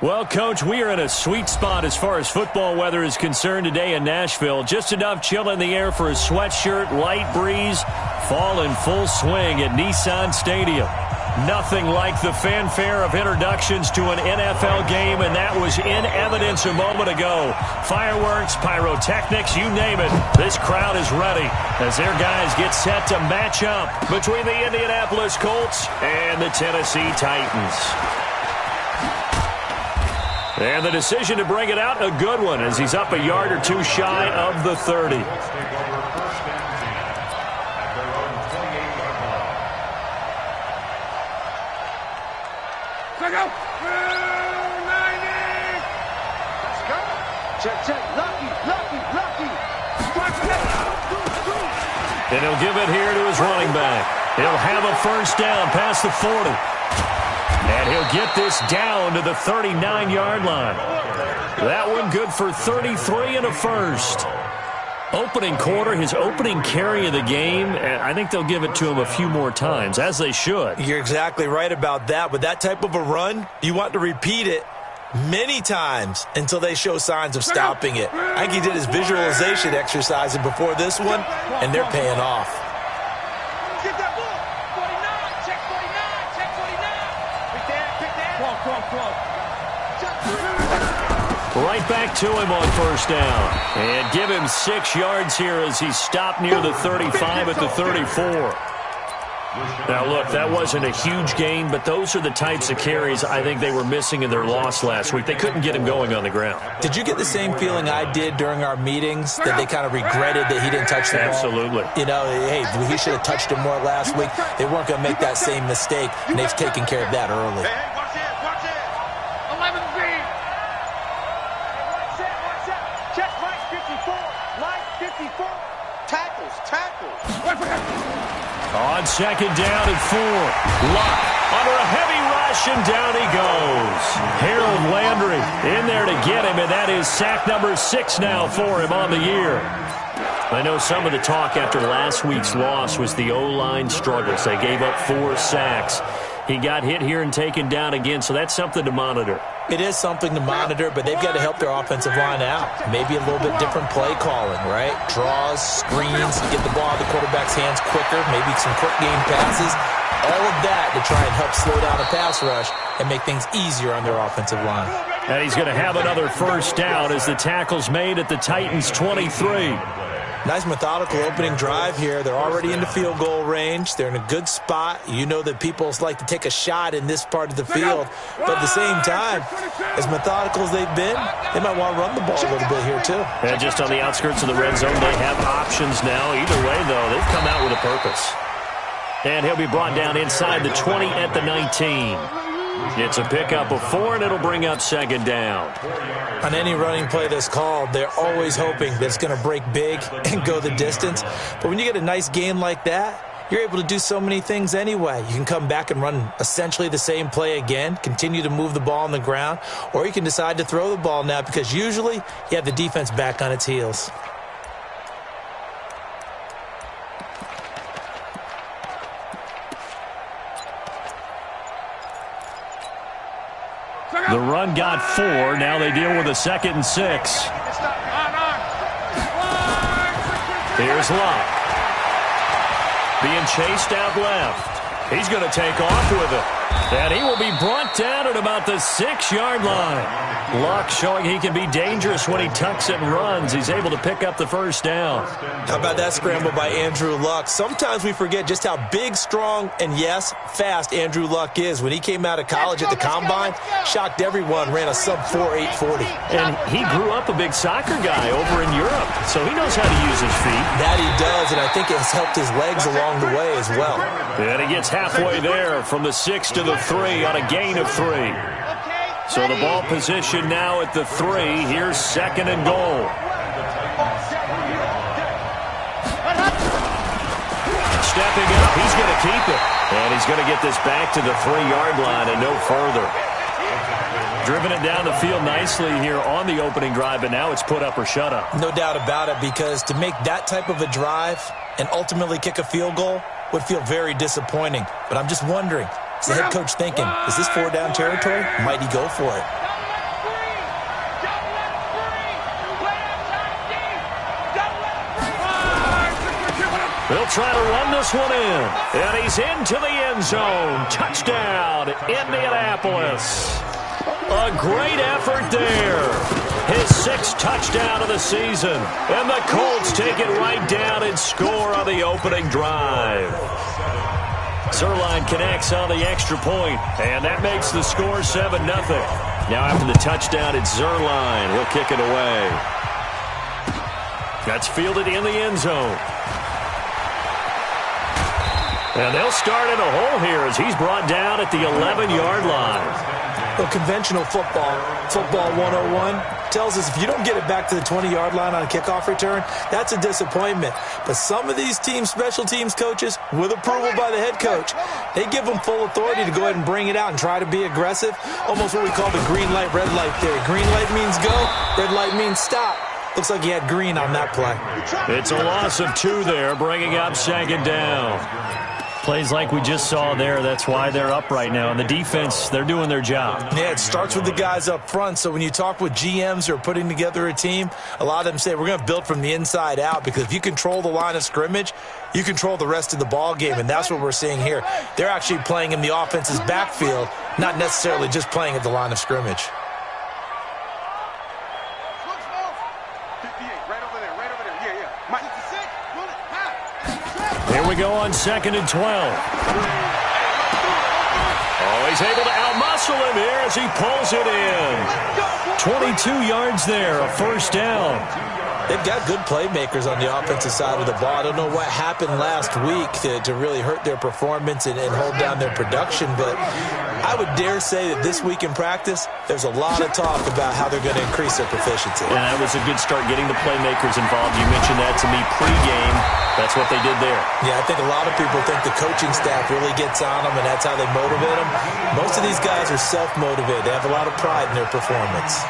Well, Coach, we are in a sweet spot as far as football weather is concerned today in Nashville. Just enough chill in the air for a sweatshirt, light breeze, fall in full swing at Nissan Stadium. Nothing like the fanfare of introductions to an NFL game, and that was in evidence a moment ago. Fireworks, pyrotechnics, you name it. This crowd is ready as their guys get set to match up between the Indianapolis Colts and the Tennessee Titans. And the decision to bring it out, a good one, as he's up a yard or two shy of the 30. And he'll give it here to his running back. He'll have a first down past the 40. And he'll get this down to the 39-yard line. That one good for 33 and a first. Opening quarter, his opening carry of the game, I think they'll give it to him a few more times, as they should. You're exactly right about that. With that type of a run, you want to repeat it many times until they show signs of stopping it. I think he did his visualization exercise before this one, and they're paying off. Right back to him on first down. And give him 6 yards here as he stopped near the 35 at the 34. Now, look, that wasn't a huge gain, but those are the types of carries I think they were missing in their loss last week. They couldn't get him going on the ground. Did you get the same feeling I did during our meetings, that they kind of regretted that he didn't touch the ball? Absolutely. You know, hey, he should have touched him more last week. They weren't going to make that same mistake, and they've taken care of that early. On second down and 4. Luck under a heavy rush, and down he goes. Harold Landry in there to get him, and that is sack number 6 now for him on the year. I know some of the talk after last week's loss was the O-line struggles. They gave up 4 sacks. He got hit here and taken down again, so that's something to monitor. It is something to monitor, but they've got to help their offensive line out. Maybe a little bit different play calling, right? Draws, screens, get the ball out of the quarterback's hands quicker, maybe some quick game passes. All of that to try and help slow down a pass rush and make things easier on their offensive line. And he's going to have another first down as the tackle's made at the Titans' 23. Nice methodical opening drive here. They're already in the field goal range. They're in a good spot. You know that people like to take a shot in this part of the field. But at the same time, as methodical as they've been, they might want to run the ball a little bit here too. And just on the outskirts of the red zone, they have options now. Either way, though, they've come out with a purpose. And he'll be brought down inside the 20 at the 19. It's a pickup of 4, and it'll bring up second down. On any running play that's called, they're always hoping that it's going to break big and go the distance. But when you get a nice gain like that, you're able to do so many things anyway. You can come back and run essentially the same play again, continue to move the ball on the ground, or you can decide to throw the ball now because usually you have the defense back on its heels. The run got 4. Now they deal with a 2nd and 6. Here's Luck. Being chased out left. He's going to take off with it. And he will be brought down at about the 6-yard line. Luck showing he can be dangerous when he tucks and runs. He's able to pick up the first down. How about that scramble by Andrew Luck? Sometimes we forget just how big, strong, and yes, fast Andrew Luck is. When he came out of college at the Combine, shocked everyone, ran a sub-4 840. And he grew up a big soccer guy over in Europe, so he knows how to use his feet. That he does, and I think it's helped his legs along the way as well. And he gets halfway there from the 6 to the 3 on a gain of 3. So the ball position now at the 3. Here's 2nd and goal. Stepping up, he's going to keep it. And he's going to get this back to the 3-yard line and no further. Driven it down the field nicely here on the opening drive, but now it's put up or shut up. No doubt about it, because to make that type of a drive and ultimately kick a field goal would feel very disappointing. But I'm just wondering, is the head coach thinking, is this 4-down territory? Might he go for it? They'll try to run this one in. And he's into the end zone. Touchdown, Indianapolis. A great effort there. His 6th touchdown of the season. And the Colts take it right down and score on the opening drive. Zerline connects on the extra point, and that makes the score 7-0. Now after the touchdown, it's Zerline. He'll kick it away. That's fielded in the end zone. And they'll start in a hole here as he's brought down at the 11-yard line. Well, conventional football 101, tells us if you don't get it back to the 20-yard line on a kickoff return, that's a disappointment. But some of these teams, special teams coaches, with approval by the head coach, they give them full authority to go ahead and bring it out and try to be aggressive. Almost what we call the green light, red light theory. Green light means go, red light means stop. Looks like he had green on that play. It's a loss of 2 there, bringing up 2nd down. Plays like we just saw there, that's why they're up right now. And the defense, they're doing their job. Yeah, it starts with the guys up front. So when you talk with GMs who are putting together a team, a lot of them say we're going to build from the inside out, because if you control the line of scrimmage, you control the rest of the ball game, and that's what we're seeing here. They're actually playing in the offense's backfield, not necessarily just playing at the line of scrimmage. Here we go on 2nd and 12. Oh, he's able to outmuscle him here as he pulls it in. 22 yards there, a 1st down. They've got good playmakers on the offensive side of the ball. I don't know what happened last week to really hurt their performance and hold down their production, but I would dare say that this week in practice, there's a lot of talk about how they're going to increase their proficiency. And that was a good start, getting the playmakers involved. You mentioned that to me pregame. That's what they did there. Yeah, I think a lot of people think the coaching staff really gets on them, and that's how they motivate them. Most of these guys are self-motivated. They have a lot of pride in their performance.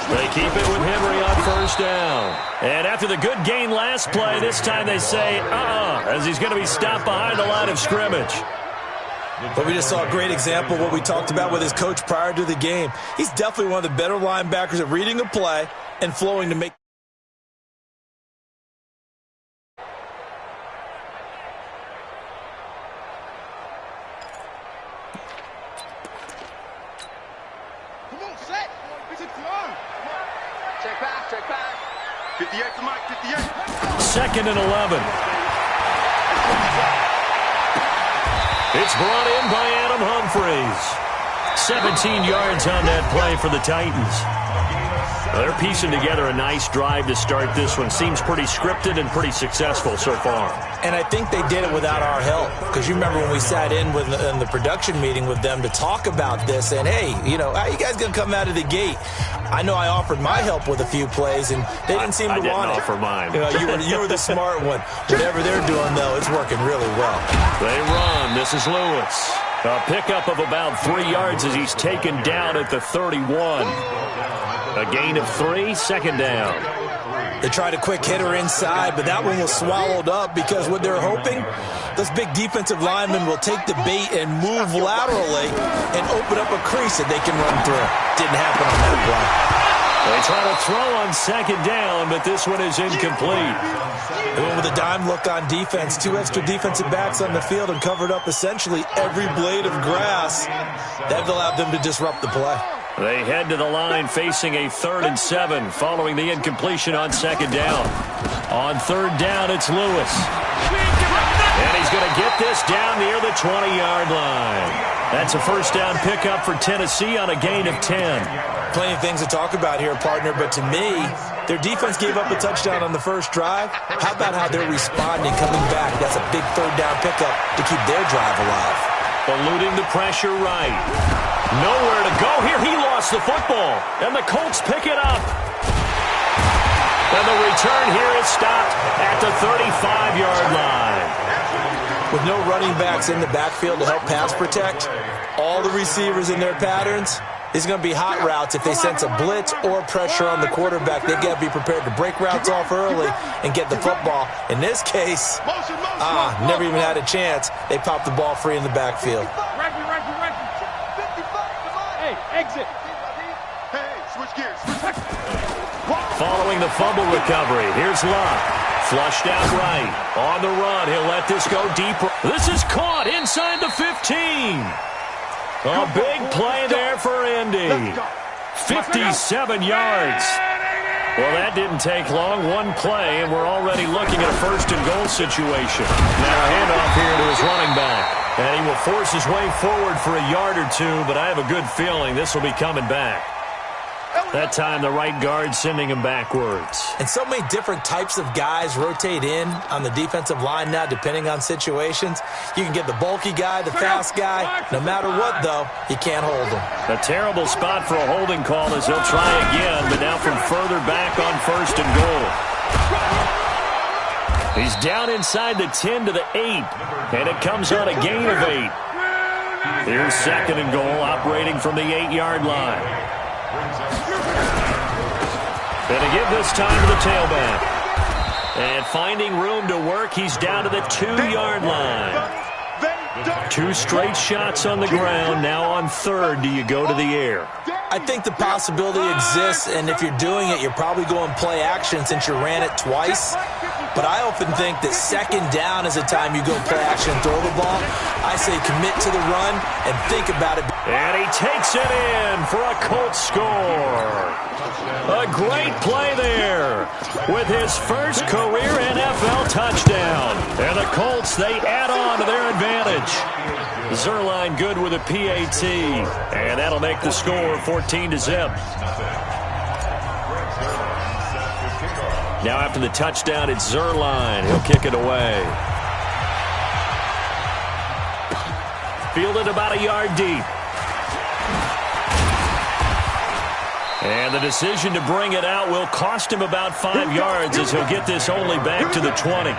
They keep it with Henry on 1st down. And after the good gain last play, this time they say, as he's going to be stopped behind the line of scrimmage. But we just saw a great example of what we talked about with his coach prior to the game. He's definitely one of the better linebackers at reading a play and flowing to make. Check back. 58 to Mike, 58. 2nd and 11. It's brought in by Adam Humphries. 17 yards on that play for the Titans. They're piecing together a nice drive to start this one. Seems pretty scripted and pretty successful so far. And I think they did it without our help. Because you remember when we sat in the production meeting with them to talk about this, and hey, how are you guys going to come out of the gate? I know I offered my help with a few plays, and they didn't seem to want it. I didn't offer mine. You were the smart one. Whatever they're doing, though, it's working really well. They run. This is Lewis. A pickup of about 3 yards as he's taken down at the 31. A gain of 3, 2nd down. They tried a quick hitter inside, but that one was swallowed up because what they're hoping, those big defensive linemen will take the bait and move laterally and open up a crease that they can run through. Didn't happen on that play. They try to throw on 2nd down, but this one is incomplete. They went with a dime look on defense. 2 extra defensive backs on the field and covered up essentially every blade of grass. That allowed them to disrupt the play. They head to the line facing a 3rd and 7 following the incompletion on 2nd down. On 3rd down, it's Lewis. And he's going to get this down near the 20-yard line. That's a 1st down pickup for Tennessee on a gain of 10. Plenty of things to talk about here, partner, but to me, their defense gave up a touchdown on the first drive. How about how they're responding, coming back? That's a big 3rd down pickup to keep their drive alive. Eluding the pressure right. Nowhere to go here. He lost the football, and the Colts pick it up. And the return here is stopped at the 35-yard line. With no running backs in the backfield to help pass protect, all the receivers in their patterns, it's going to be hot routes. If they sense a blitz or pressure on the quarterback, they've got to be prepared to break routes off early and get the football. In this case, never even had a chance. They popped the ball free in the backfield. Hey, exit. following the fumble recovery. Here's Luck. Flushed out right. On the run, he'll let this go deeper. This is caught inside the 15. A big play there for Indy. 57 yards. Well, that didn't take long. One play, and we're already looking at a first-and-goal situation. Now a handoff here to his running back. And he will force his way forward for a yard or two, but I have a good feeling this will be coming back. That time, the right guard sending him backwards. And so many different types of guys rotate in on the defensive line now, depending on situations. You can get the bulky guy, the fast guy. No matter what, though, you can't hold him. A terrible spot for a holding call as he'll try again, but now from further back on first and goal. He's down inside the 10 to the 8, and it comes on a gain of 8. Here's second and goal, operating from the 8-yard line. And to give this time to the tailback. And finding room to work, he's down to the 2-yard line. 2 straight shots on the ground. Now on third, do you go to the air? I think the possibility exists, and if you're doing it, you're probably going play action since you ran it twice. But I often think that second down is the time you go play action and throw the ball. I say commit to the run and think about it. And he takes it in for a Colts score. A great play there with his first career NFL touchdown. And the Colts, they add on to their advantage. Zerline good with a PAT. And that'll make the score 14-0. Now after the touchdown, it's Zerline. He'll kick it away. Fielded about a yard deep. And the decision to bring it out will cost him about 5 yards as he'll get this only back to the 20.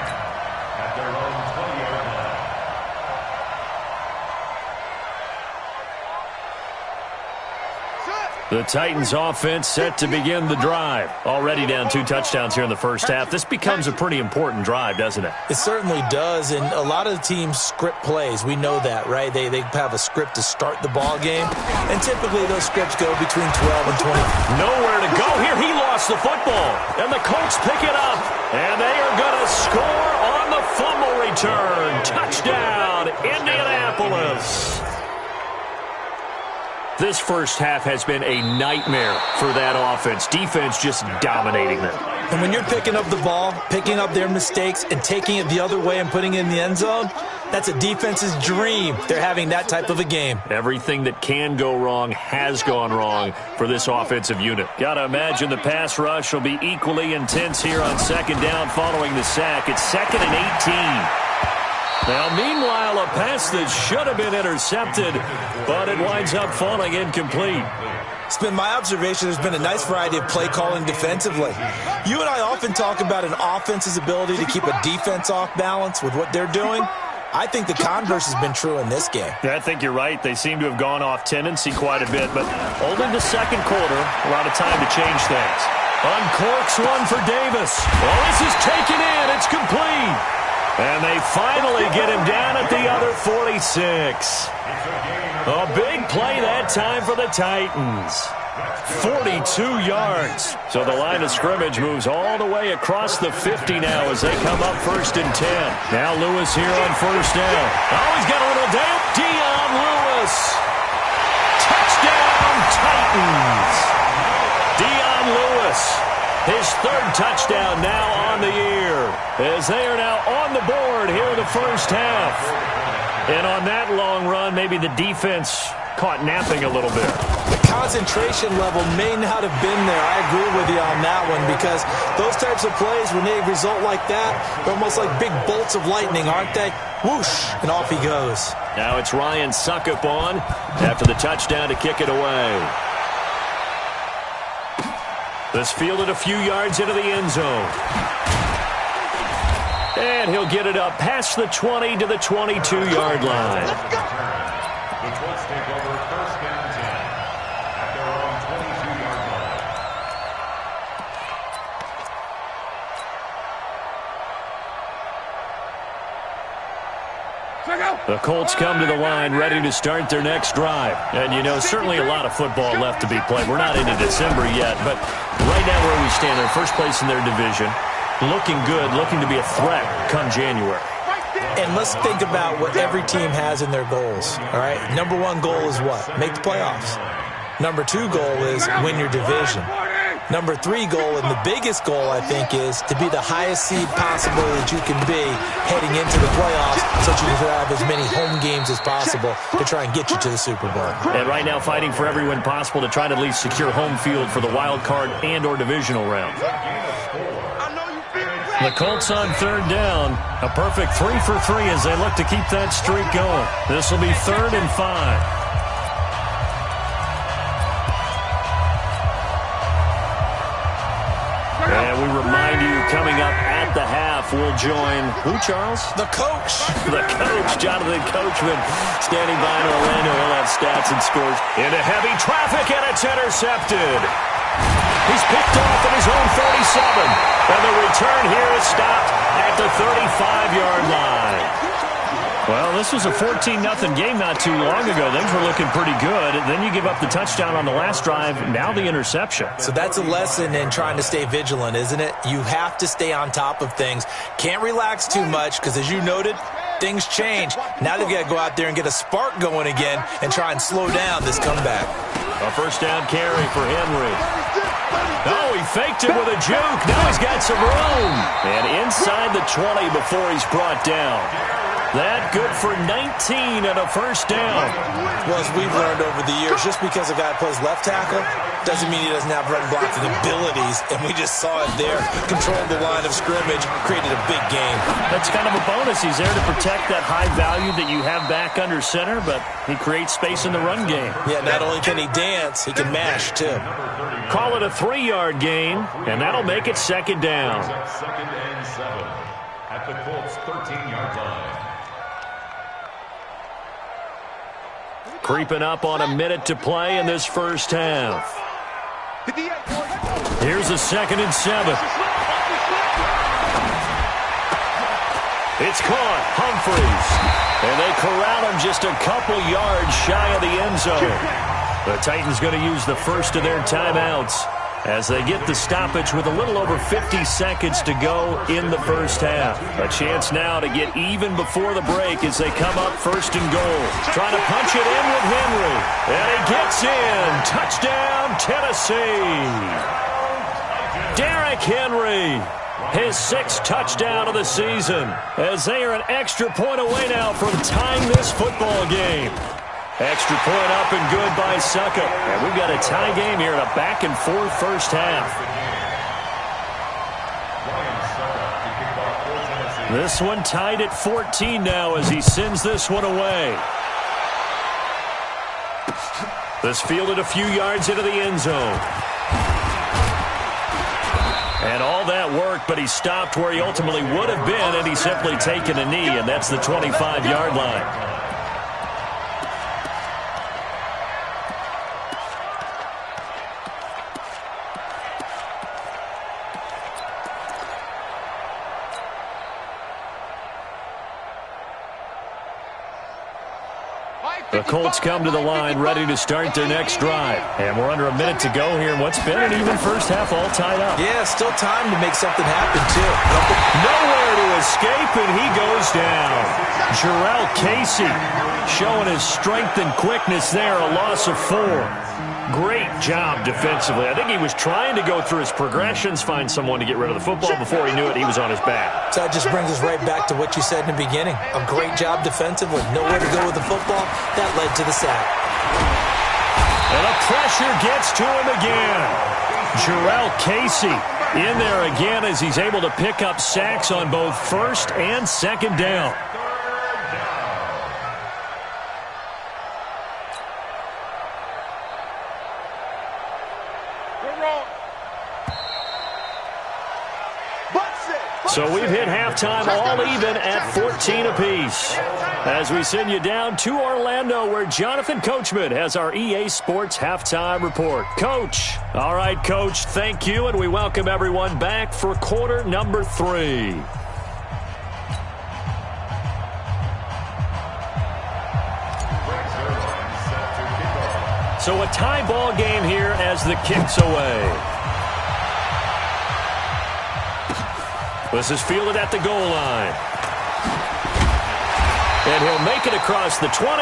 The Titans offense set to begin the drive. Already down 2 touchdowns here in the first half. This becomes a pretty important drive, doesn't it? It certainly does, and a lot of the teams script plays. We know that, right? They have a script to start the ball game, and typically those scripts go between 12 and 20. Nowhere to go here. He lost the football, and the Colts pick it up, and they are going to score on the fumble return. Touchdown, Indianapolis. This first half has been a nightmare for that offense. Defense just dominating them. And when you're picking up the ball, picking up their mistakes, and taking it the other way and putting it in the end zone, that's a defense's dream. They're having that type of a game. Everything that can go wrong has gone wrong for this offensive unit. Got to imagine the pass rush will be equally intense here on second down following the sack. It's 2nd and 18. Now, meanwhile, a pass that should have been intercepted, but it winds up falling incomplete. It's been my observation there's been a nice variety of play calling defensively. You and I often talk about an offense's ability to keep a defense off balance with what they're doing. I think the converse has been true in this game. Yeah, I think you're right. They seem to have gone off tendency quite a bit, but only the second quarter, a lot of time to change things. Uncorks one for Davis. Oh, this is taken in. It's complete. And they finally get him down at the other 46. A big play that time for the Titans. 42 yards. So the line of scrimmage moves all the way across the 50 now as they come up 1st and 10. Now Lewis here on first down. Oh, he's got a little down. Dion Lewis. Touchdown, Titans. Dion Lewis. His 3rd touchdown now on the year as they are now on the board here in the first half. And on that long run, maybe the defense caught napping a little bit. The concentration level may not have been there. I agree with you on that one because those types of plays, when they result like that, they're almost like big bolts of lightning, aren't they? Whoosh, and off he goes. Now it's Ryan Suckup on after the touchdown to kick it away. This fielded a few yards into the end zone. And he'll get it up past the 20 to the 22-yard line. The Colts take over 1st and 10 at their own 22-yard line. The Colts come to the line ready to start their next drive. And, you know, certainly a lot of football left to be played. We're not into December yet, but right now where we stand, they're first place in their division. Looking good, looking to be a threat come January. And let's think about what every team has in their goals, all right? Number one goal is what? Make the playoffs. Number two goal is win your division. Number three goal, and the biggest goal, I think, is to be the highest seed possible that you can be heading into the playoffs so that you can have as many home games as possible to try and get you to the Super Bowl. And right now fighting for every win possible to try to at least secure home field for the wild card and or divisional round. The Colts on third down. A perfect 3 for 3 as they look to keep that streak going. This will be 3rd and 5. And we remind you, coming up at the half, we'll join who, Charles? The coach. The coach, Jonathan Coachman, standing by in Orlando. He'll have stats and scores. Into heavy traffic, and it's intercepted. He's picked off at his own 37. And the return here is stopped at the 35-yard line. Well, this was a 14-0 game not too long ago. Things were looking pretty good. Then you give up the touchdown on the last drive. Now the interception. So that's a lesson in trying to stay vigilant, isn't it? You have to stay on top of things. Can't relax too much because, as you noted, things change. Now they've got to go out there and get a spark going again and try and slow down this comeback. A first down carry for Henry. Oh, he faked it with a juke. Now he's got some room. And inside the 20 before he's brought down. That good for 19 and a first down. Well, as we've learned over the years, just because a guy plays left tackle doesn't mean he doesn't have run blocking abilities. And we just saw it there. Controlled the line of scrimmage, created a big game. That's kind of a bonus. He's there to protect that high value that you have back under center, but he creates space in the run game. Yeah, not only can he dance, he can mash, too. Call it a 3-yard gain, and that'll make it 2nd down. 2nd and 7 at the Colts' 13-yard line. Creeping up on a minute to play in this first half. Here's a 2nd and 7. It's caught. Humphreys. And they corral him just a couple yards shy of the end zone. The Titans going to use the first of their timeouts as they get the stoppage with a little over 50 seconds to go in the first half. A chance now to get even before the break as they come up 1st and goal. Trying to punch it in with Henry. And he gets in. Touchdown, Tennessee. Derrick Henry, his 6th touchdown of the season, as they are an extra point away now from tying this football game. Extra point up and good by Suckup. And we've got a tie game here in a back-and-forth first half. This one tied at 14 now as he sends this one away. This fielded a few yards into the end zone. And all that worked, but he stopped where he ultimately would have been, and he's simply taken a knee, and that's the 25-yard line. The Colts come to the line ready to start their next drive. And we're under a minute to go here in what's been an even first half all tied up. Yeah, still time to make something happen, too. Nowhere to escape, and he goes down. Jarrell Casey showing his strength and quickness there, a loss of 4. Great job defensively. I think he was trying to go through his progressions, find someone to get rid of the football. Before he knew it, he was on his back. So that just brings us right back to what you said in the beginning. A great job defensively. Nowhere to go with the football. That led to the sack. And the pressure gets to him again. Jarrell Casey in there again as he's able to pick up sacks on both 1st and 2nd down. So we've hit halftime all even at 14 apiece. As we send you down to Orlando where Jonathan Coachman has our EA Sports halftime report. Coach. All right, Coach, thank you, and we welcome everyone back for quarter number 3. So a tie ball game here as the kick's away. This is fielded at the goal line. And he'll make it across the 20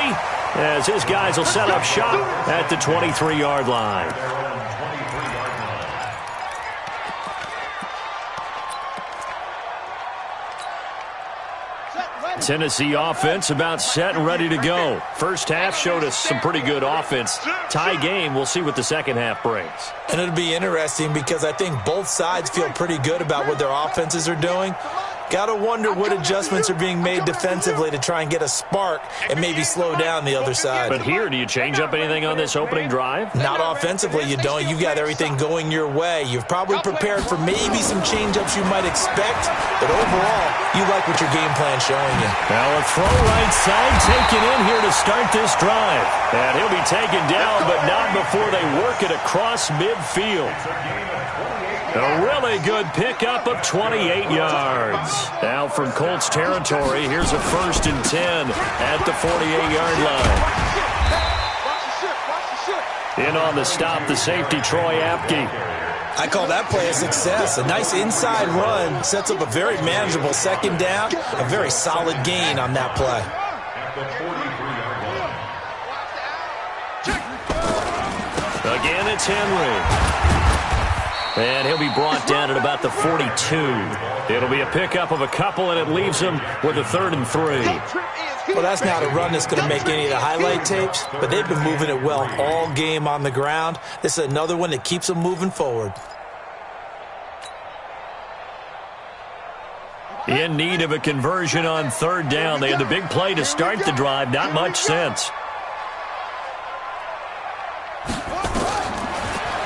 as his guys will set up shop at the 23-yard line. Tennessee offense about set and ready to go. First half showed us some pretty good offense. Tie game, we'll see what the second half brings. And it'll be interesting because I think both sides feel pretty good about what their offenses are doing. Got to wonder what adjustments are being made defensively to try and get a spark and maybe slow down the other side. But here, do you change up anything on this opening drive? Not offensively, you don't. You've got everything going your way. You've probably prepared for maybe some change-ups you might expect, but overall, you like what your game plan's showing you. Now a throw right side taken in here to start this drive. And he'll be taken down, but not before they work it across midfield. A really good pickup of 28 yards. Now from Colts territory, here's a 1st and 10 at the 48-yard line. In on the stop, the safety, Troy Apke. I call that play a success. A nice inside run sets up a very manageable second down. A very solid gain on that play. Again, it's Henry. And he'll be brought down at about the 42. It'll be a pickup of a couple, and it leaves him with a 3rd and 3. Well, that's not a run that's going to make any of the highlight tapes, but they've been moving it well all game on the ground. This is another one that keeps them moving forward. In need of a conversion on 3rd down. They had the big play to start the drive. Not much sense.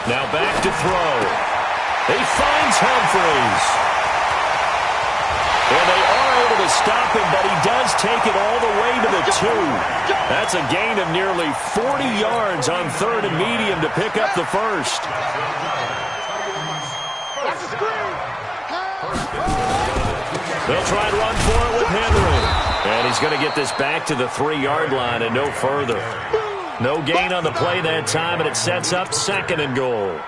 Now back to throw. He finds Humphries. And they are able to stop him, but he does take it all the way to the 2. That's a gain of nearly 40 yards on 3rd and medium to pick up the 1st. They'll try and run for it with Henry. And he's going to get this back to the 3-yard line and no further. No gain on the play that time, and it sets up 2nd and goal.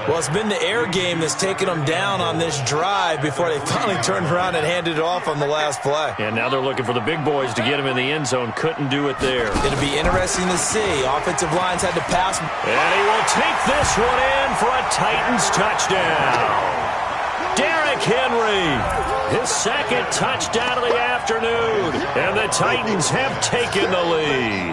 Well, it's been the air game that's taken them down on this drive before they finally turned around and handed it off on the last play. And now they're looking for the big boys to get him in the end zone. Couldn't do it there. It'll be interesting to see. Offensive lines had to pass. And he will take this one in for a Titans touchdown. Derrick Henry, his 2nd touchdown of the afternoon. And the Titans have taken the lead.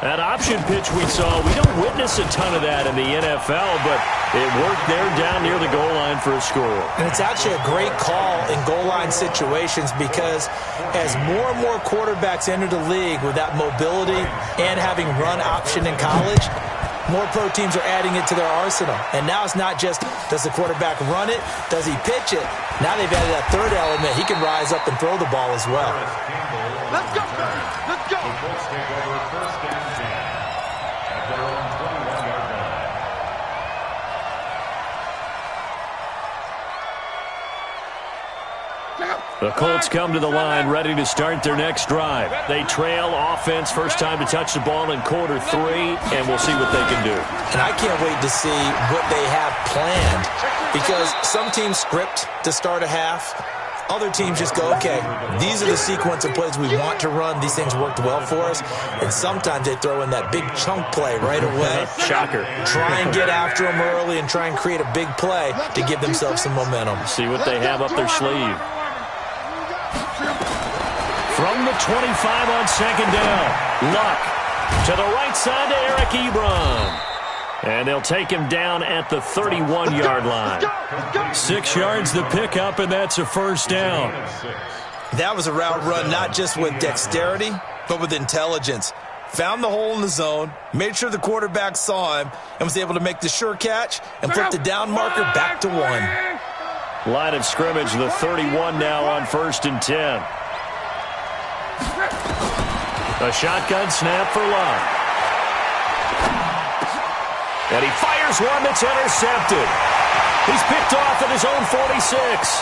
That option pitch we saw, we don't witness a ton of that in the NFL, but it worked there down near the goal line for a score. And it's actually a great call in goal line situations because as more and more quarterbacks enter the league with that mobility and having run option in college, more pro teams are adding it to their arsenal. And now it's not just, does the quarterback run it? Does he pitch it? Now they've added that 3rd element. He can rise up and throw the ball as well. Let's go. Let's go. The Colts come to the line ready to start their next drive. They trail offense, first time to touch the ball in quarter 3, and we'll see what they can do. And I can't wait to see what they have planned because some teams script to start a half. Other teams just go, okay, these are the sequence of plays we want to run. These things worked well for us. And sometimes they throw in that big chunk play right away. Shocker. Try and get after them early and try and create a big play to give themselves some momentum. See what they have up their sleeve. From the 25 on 2nd down, Luck to the right side to Eric Ebron. And they'll take him down at the 31-yard line. 6 yards the pickup, and that's a 1st down. That was a route run not just with dexterity, but with intelligence. Found the hole in the zone, made sure the quarterback saw him, and was able to make the sure catch and flip the down marker back to 1. Line of scrimmage, the 31 now on 1st and 10. A shotgun snap for Luck. And he fires one that's intercepted. He's picked off at his own 46.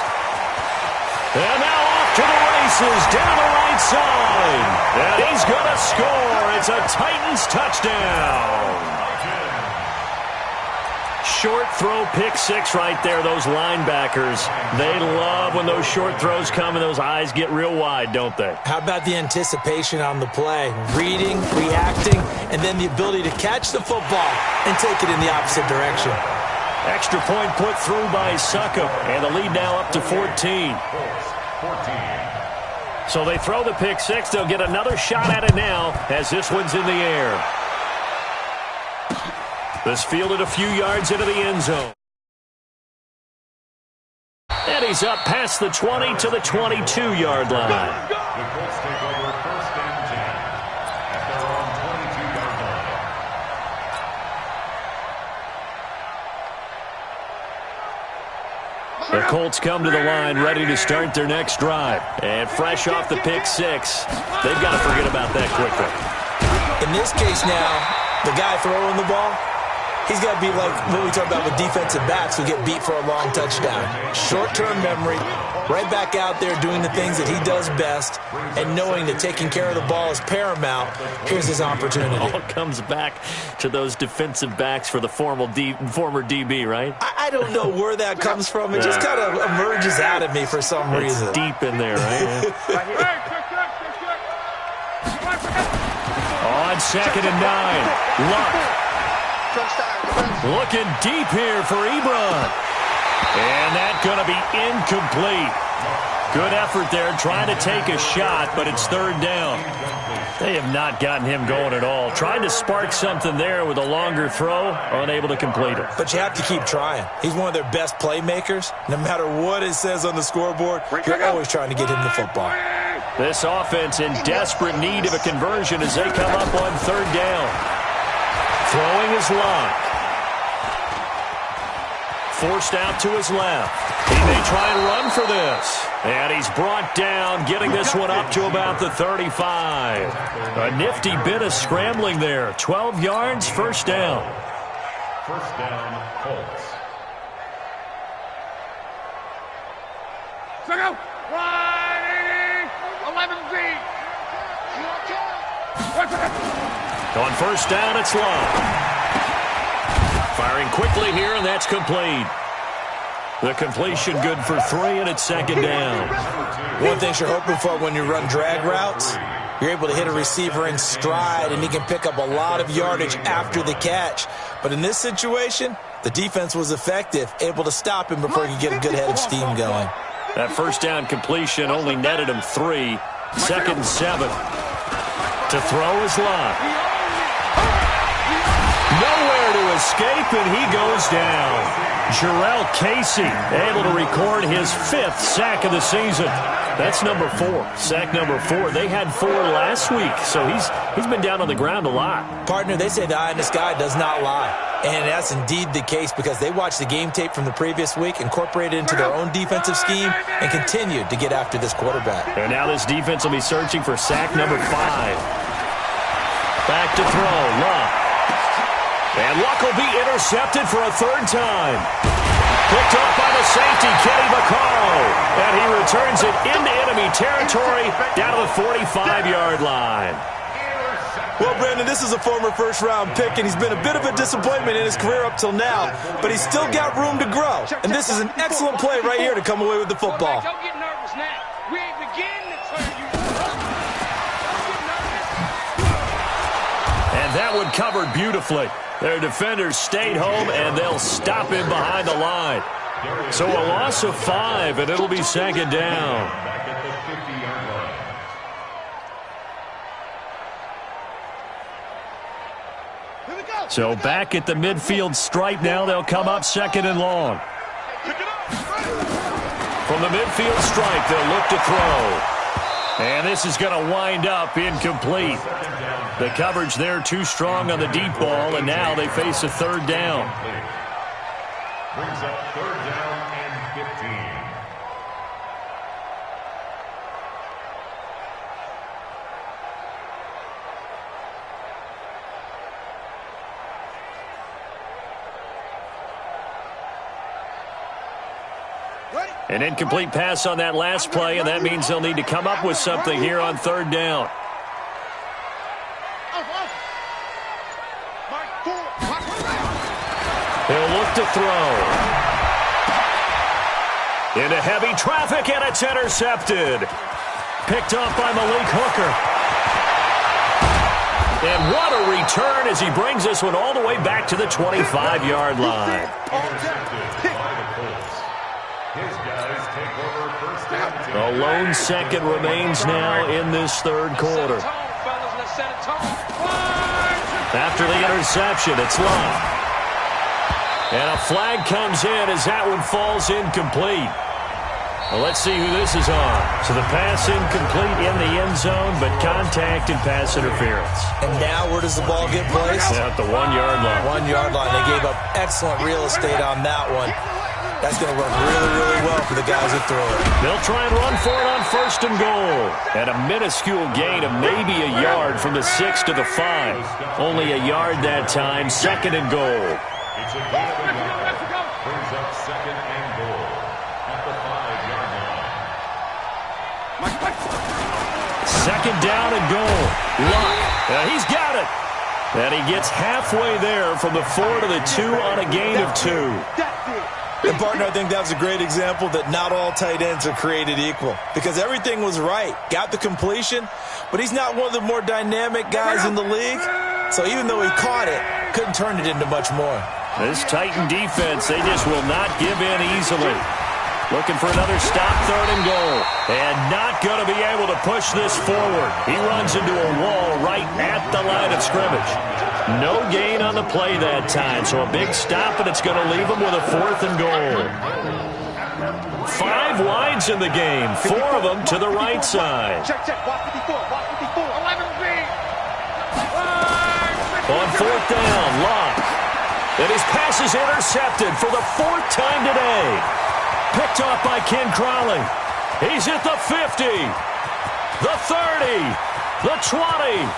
And now off to the races, down the right side. And he's going to score. It's a Titans touchdown. Short throw, pick six right there, those linebackers. They love when those short throws come and those eyes get real wide, don't they? How about the anticipation on the play? Reading, reacting, and then the ability to catch the football and take it in the opposite direction. Extra point put through by Succop, and the lead now up to 14. So they throw the pick six. They'll get another shot at it now as this one's in the air. This fielded a few yards into the end zone. And he's up past the 20 to the 22-yard line. The Colts take over first and 10 at their own 22-yard line. The Colts come to the line ready to start their next drive. And fresh off the pick six, they've got to forget about that quickly. In this case now, the guy throwing the ball, he's got to be like what we talk about with defensive backs who get beat for a long touchdown. Short-term memory, right back out there doing the things that he does best, and knowing that taking care of the ball is paramount. Here's his opportunity. All comes back to those defensive backs for the former DB, right? I don't know where that comes from. It just kind of emerges out of me for some reason. It's deep in there, right? On 2nd and 9, Luck. Looking deep here for Ebron. And that's going to be incomplete. Good effort there trying to take a shot, but it's third down. They have not gotten him going at all. Trying to spark something there with a longer throw, unable to complete it. But you have to keep trying. He's one of their best playmakers. No matter what it says on the scoreboard, you're always trying to get him the football. This offense in desperate need of a conversion as they come up on third down. Throwing his Luck. Forced out to his left. He may try and run for this. And he's brought down, getting this one up to about the 35. A nifty bit of scrambling there. 12 yards, first down. First down, Colts. Second, 11 feet. On first down, it's Luck. Firing quickly here, and that's complete. The completion good for 3, and it's second down. One thing you're hoping for when you run drag routes, you're able to hit a receiver in stride, and he can pick up a lot of yardage after the catch. But in this situation, the defense was effective, able to stop him before he could get a good head of steam going. That first down completion only netted him 3. 2nd and 7. To throw is Luck. Nowhere to escape, and he goes down. Jarrell Casey able to record his 5th sack of the season. That's number 4. Sack number 4. They had 4 last week, so he's been down on the ground a lot. Partner, they say the eye in the sky does not lie. And that's indeed the case because they watched the game tape from the previous week, incorporated it into their own defensive scheme, and continued to get after this quarterback. And now this defense will be searching for sack number 5. Back to throw, Luck. And Luck will be intercepted for a 3rd time. Picked off by the safety, Kenny Vaccaro. And he returns it into enemy territory down to the 45-yard line. Well, Brandon, this is a former first-round pick, and he's been a bit of a disappointment in his career up till now, but he's still got room to grow. And this is an excellent play right here to come away with the football. Don't get nervous now. We ain't beginning to turn you. And that one covered beautifully. Their defenders stayed home, and they'll stop him behind the line. So a loss of 5, and it'll be second down. Back at the 50-yard line. So back at the midfield stripe now, they'll come up 2nd and long. From the midfield stripe, they'll look to throw. And this is going to wind up incomplete. The coverage there too strong on the deep ball, and now they face a 3rd down. Brings up 3rd down and 15. Ready? An incomplete pass on that last play, and that means they'll need to come up with something here on third down. He'll look to throw. Into heavy traffic, and it's intercepted. Picked off by Malik Hooker. And what a return as he brings this one all the way back to the 25-yard line. A lone second remains now in this third quarter. After the interception, it's Love. And a flag comes in as that one falls incomplete. Well, let's see who this is on. So the pass incomplete in the end zone, but contact and pass interference. And now where does the ball get placed? At the 1-yard line. 1-yard line. They gave up excellent real estate on that one. That's going to work really, really well for the guys who throw it. They'll try and run for it on first and goal. And a minuscule gain of maybe a yard from the 6 to the 5. Only a yard that time, second and goal. It's a gain of a yard. Brings up second and goal at the 5-yard line. Second down and goal. Luck. He's got it. And he gets halfway there from the 4 to the 2 on a gain of 2. And, partner, I think that was a great example that not all tight ends are created equal. Because everything was right. Got the completion, but he's not one of the more dynamic guys in the league. So even though he caught it, couldn't turn it into much more. This Titan defense, they just will not give in easily. Looking for another stop, third and goal. And not going to be able to push this forward. He runs into a wall right at the line of scrimmage. No gain on the play that time, so a big stop, and it's going to leave him with a fourth and goal. 5 wides in the game, 4 of them to the right side. On fourth down, Locke. And his pass is intercepted for the 4th time today. Picked off by Ken Crowley. He's at the 50, the 30, the 20.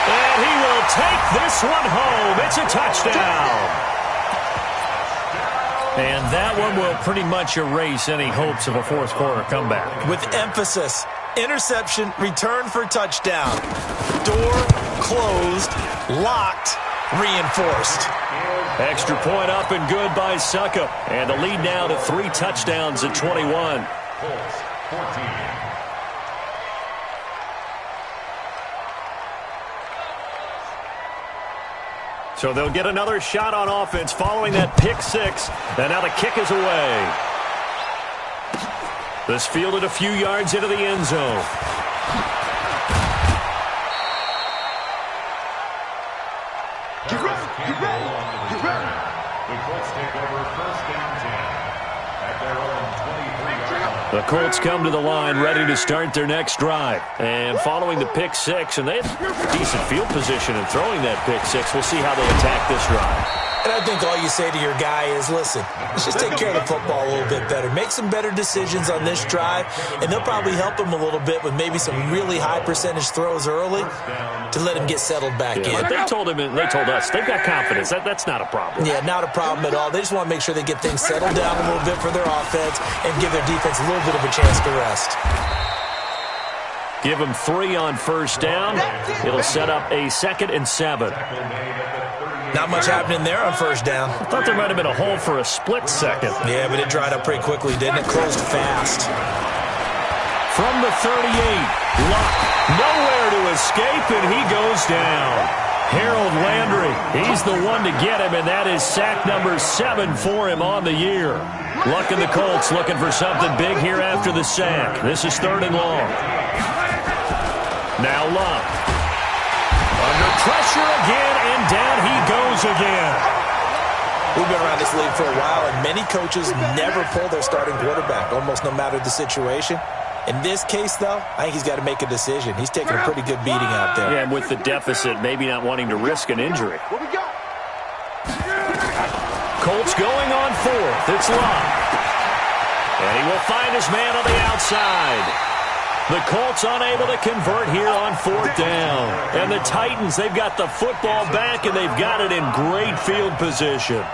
And he will take this one home. It's a touchdown. And that one will pretty much erase any hopes of a fourth quarter comeback. With emphasis, interception, return for touchdown. Door closed, locked, reinforced. Extra point up and good by Suckup. And the lead now to 3 touchdowns at 21. Colts 14. So they'll get another shot on offense following that pick 6. And now the kick is away. This fielded a few yards into the end zone. Get ready. The Colts take over first down 10 at their own 23-yard line. The Colts come to the line ready to start their next drive. And following the pick 6, and they have decent field position in throwing that pick 6. We'll see how they attack this drive. And I think all you say to your guy is, listen, let's just take care of the football a little bit better. Make some better decisions on this drive, and they'll probably help him a little bit with maybe some really high percentage throws early to let him get settled back in. But they told him, and they told us, they've got confidence. That's not a problem. Yeah, not a problem at all. They just want to make sure they get things settled down a little bit for their offense and give their defense a little bit of a chance to rest. Give them 3 on first down. It'll set up a 2nd and 7. Not much happening there on first down. I thought there might have been a hole for a split second. Yeah, but it dried up pretty quickly, didn't it? Closed fast. From the 38, Luck nowhere to escape, and he goes down. Harold Landry, he's the one to get him, and that is sack number 7 for him on the year. Luck and the Colts looking for something big here after the sack. This is 3rd and long. Now Luck. Under pressure again, and down he goes again. We've been around this league for a while, and many coaches never pull their starting quarterback, almost no matter the situation. In this case, though, I think he's got to make a decision. He's taking a pretty good beating out there. Yeah, and with the deficit, maybe not wanting to risk an injury. Colts going on 4th. It's Locke. And he will find his man on the outside. The Colts unable to convert here on 4th down. And the Titans, they've got the football back, and they've got it in great field position.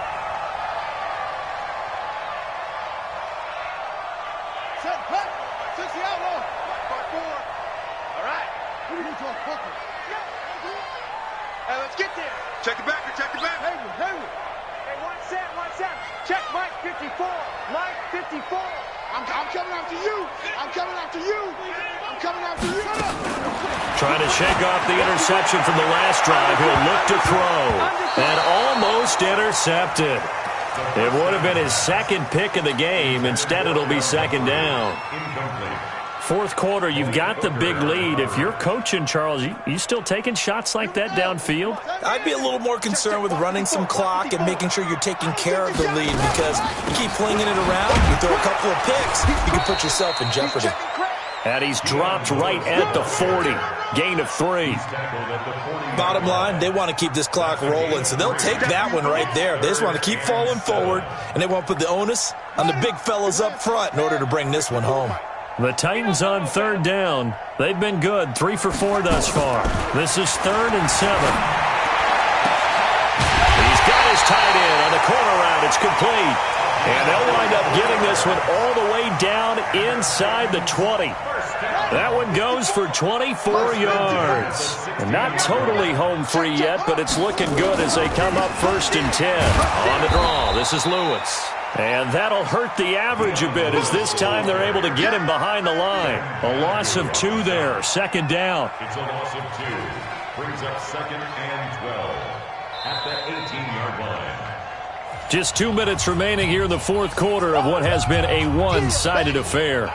Hey, let's get there. Check it back. Check it back. Hey, one set. Check Mike 54. Mike 54. I'm coming after you. I'm coming after you. Trying to shake off the interception from the last drive. He'll look to throw. And almost intercepted. It would have been his second pick of the game. Instead, it'll be second down. Fourth quarter, you've got the big lead. If you're coaching, Charles, you still taking shots like that downfield? I'd be a little more concerned with running some clock and making sure you're taking care of the lead, because you keep flinging it around, you throw a couple of picks, you can put yourself in jeopardy. And he's dropped right at the 40. Gain of 3. Bottom line, they want to keep this clock rolling, so they'll take that one right there. They just want to keep falling forward, and they want to put the onus on the big fellas up front in order to bring this one home. The Titans on third down. They've been good, 3 for 4 thus far. This is 3rd and 7. He's got his tight end on the corner route. It's complete. And they'll wind up getting this one all the way down inside the 20. That one goes for 24 yards. And not totally home free yet, but it's looking good as they come up 1st and 10. On the draw, this is Lewis. And that'll hurt the average a bit, as this time they're able to get him behind the line. A loss of 2 there, 2nd down. It's a loss of 2. Brings up 2nd and 12 at the 18-yard line. Just 2 minutes remaining here in the fourth quarter of what has been a one-sided affair.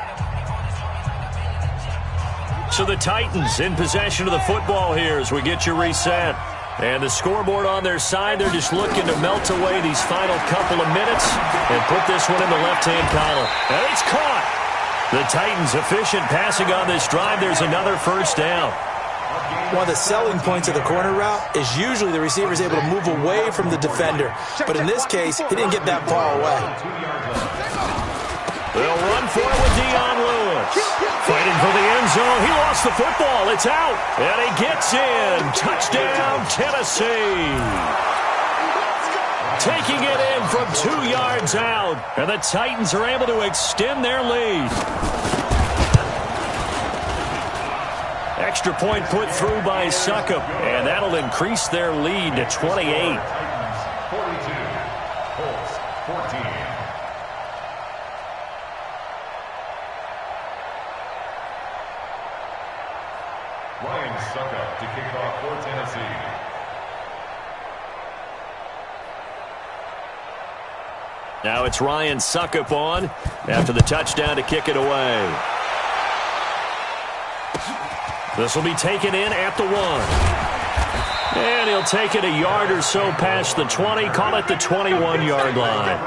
So the Titans in possession of the football here as we get you reset. And the scoreboard on their side, they're just looking to melt away these final couple of minutes and put this one in the left-hand column. And it's caught. The Titans efficient passing on this drive. There's another 1st down. One of the selling points of the corner route is usually the receiver is able to move away from the defender. But in this case, he didn't get that far away. They'll run for it with Dion Lewis. Fighting for the end zone. He lost the football. It's out. And he gets in. Touchdown, Tennessee. Taking it in from 2 yards out. And the Titans are able to extend their lead. Extra point put through by Suckup. And that'll increase their lead to 28. 42. Colts 14. Ryan Suckup to kick off for Tennessee. Now it's Ryan Suckup on after the touchdown to kick it away. This will be taken in at the 1. And he'll take it a yard or so past the 20, call it the 21-yard line.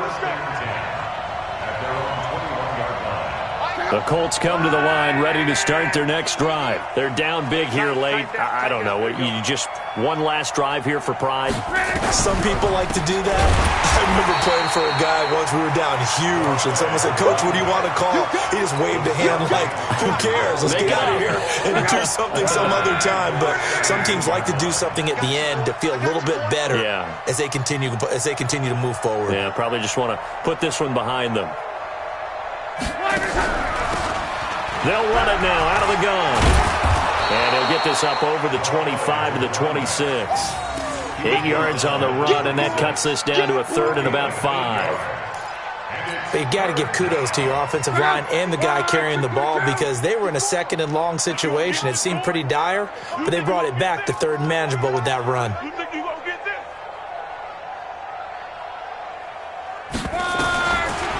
The Colts come to the line ready to start their next drive. They're down big here late. I don't know. You just one last drive here for pride? Some people like to do that. I remember playing for a guy once. We were down huge, and someone said, "Coach, what do you want to call?" He just waved a hand like, "Who cares? Let's get out of here and do something some other time." But some teams like to do something at the end to feel a little bit better as they continue to move forward. Yeah, probably just want to put this one behind them. They'll run it now out of the gun. And he'll get this up over the 25 to the 26. 8 yards on the run, and that cuts this down to a 3rd and about 5. But you got to give kudos to your offensive line and the guy carrying the ball, because they were in a 2nd and long situation. It seemed pretty dire, but they brought it back to 3rd and manageable with that run.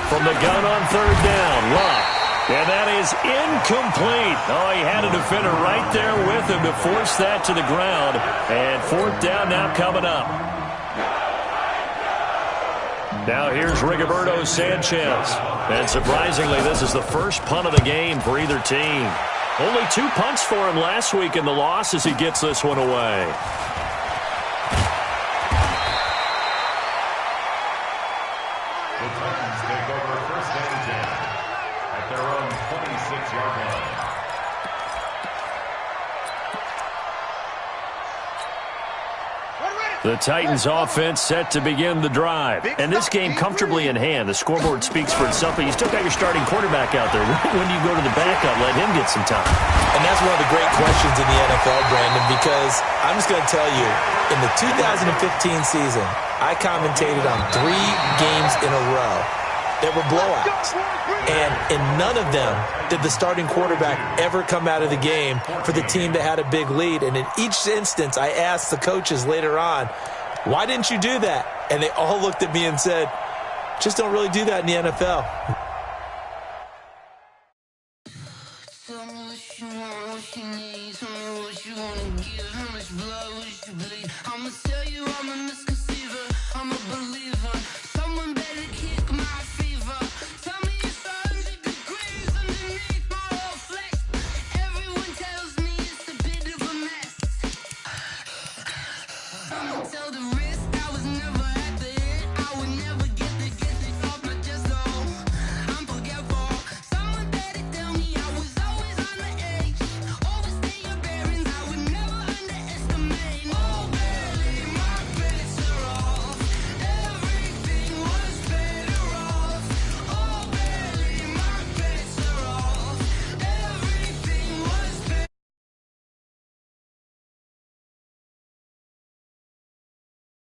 From the gun on 3rd down, Luck. And that is incomplete. Oh, he had a defender right there with him to force that to the ground. And 4th down now coming up. Now here's Rigoberto Sanchez. And surprisingly, this is the first punt of the game for either team. Only 2 punts for him last week in the loss as he gets this one away. The Titans offense set to begin the drive. And this game comfortably in hand. The scoreboard speaks for itself, but you still got your starting quarterback out there. When do you go to the backup, let him get some time? And that's one of the great questions in the NFL, Brandon, because I'm just going to tell you, in the 2015 season, I commentated on 3 games in a row that were blowouts. And in none of them did the starting quarterback ever come out of the game for the team that had a big lead. And in each instance, I asked the coaches later on, why didn't you do that? And they all looked at me and said, just don't really do that in the NFL. I'ma tell you I'm a misconceiver. I'm a believer.